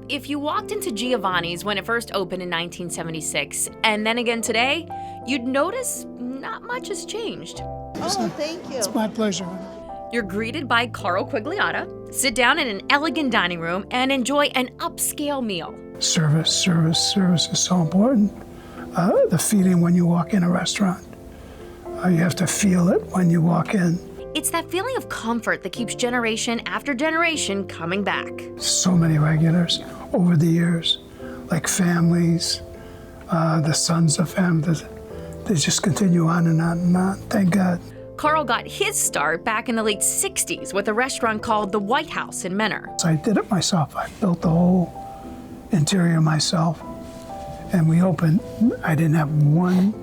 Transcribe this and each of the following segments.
if you walked into Giovanni's when it first opened in 1976, and then again today, you'd notice not much has changed. Oh, thank you. It's my pleasure. You're greeted by Carl Quagliata, sit down in an elegant dining room, and enjoy an upscale meal. Service is so important. The feeling when you walk in a restaurant. You have to feel it when you walk in. It's that feeling of comfort that keeps generation after generation coming back. So many regulars over the years, like families, the sons of families. They just continue on and on and on, thank God. Carl got his start back in the late 60s with a restaurant called the White House in Menor. So I did it myself. I built the whole interior myself. And we opened. I didn't have 1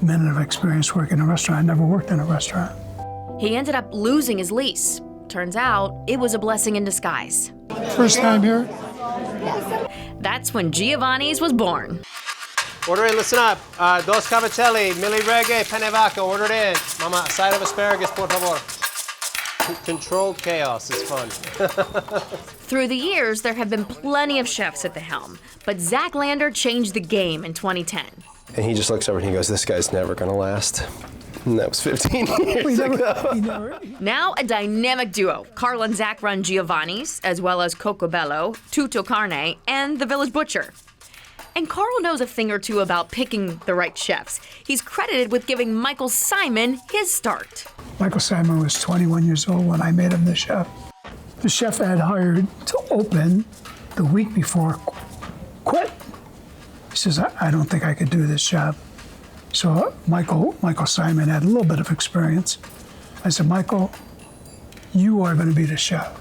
minute of experience working in a restaurant. I never worked in a restaurant. He ended up losing his lease. Turns out it was a blessing in disguise. First time here? That's when Giovanni's was born. Order in, listen up. Dos cavacelli, mili reggae, penne vaca, order it in. Mama, a side of asparagus, por favor. Controlled chaos is fun. Through the years, there have been plenty of chefs at the helm, but Zach Lander changed the game in 2010. And he just looks over and he goes, this guy's never gonna last. And that was 15 years ago. Now a dynamic duo. Carl and Zach run Giovanni's, as well as Cocobello, Tutto Carne, and the Village Butcher. And Carl knows a thing or two about picking the right chefs. He's credited with giving Michael Symon his start. Michael Symon was 21 years old when I made him the chef. The chef I had hired to open the week before quit. He says, I don't think I could do this job. So Michael Symon had a little bit of experience. I said, Michael, you are going to be the chef.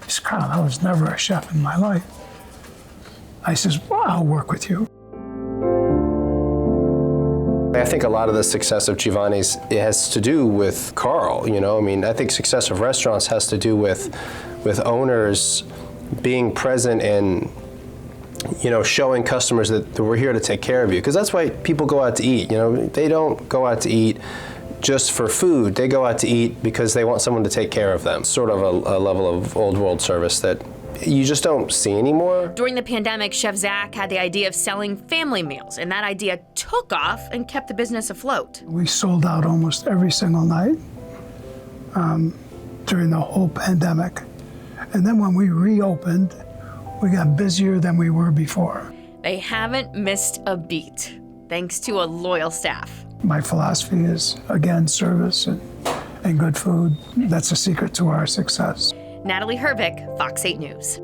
He said, Carl, I was never a chef in my life. I says, well, I'll work with you. I think a lot of the success of Giovanni's, it has to do with Carl, you know? I mean, I think success of restaurants has to do with owners being present and, you know, showing customers that we're here to take care of you. Because that's why people go out to eat, you know? They don't go out to eat just for food. They go out to eat because they want someone to take care of them. Sort of a level of old world service that you just don't see anymore. During the pandemic, Chef Zach had the idea of selling family meals, and that idea took off and kept the business afloat. We sold out almost every single night during the whole pandemic. And then when we reopened, we got busier than we were before. They haven't missed a beat, thanks to a loyal staff. My philosophy is, again, service and good food. That's the secret to our success. Natalie Hervick, Fox 8 News.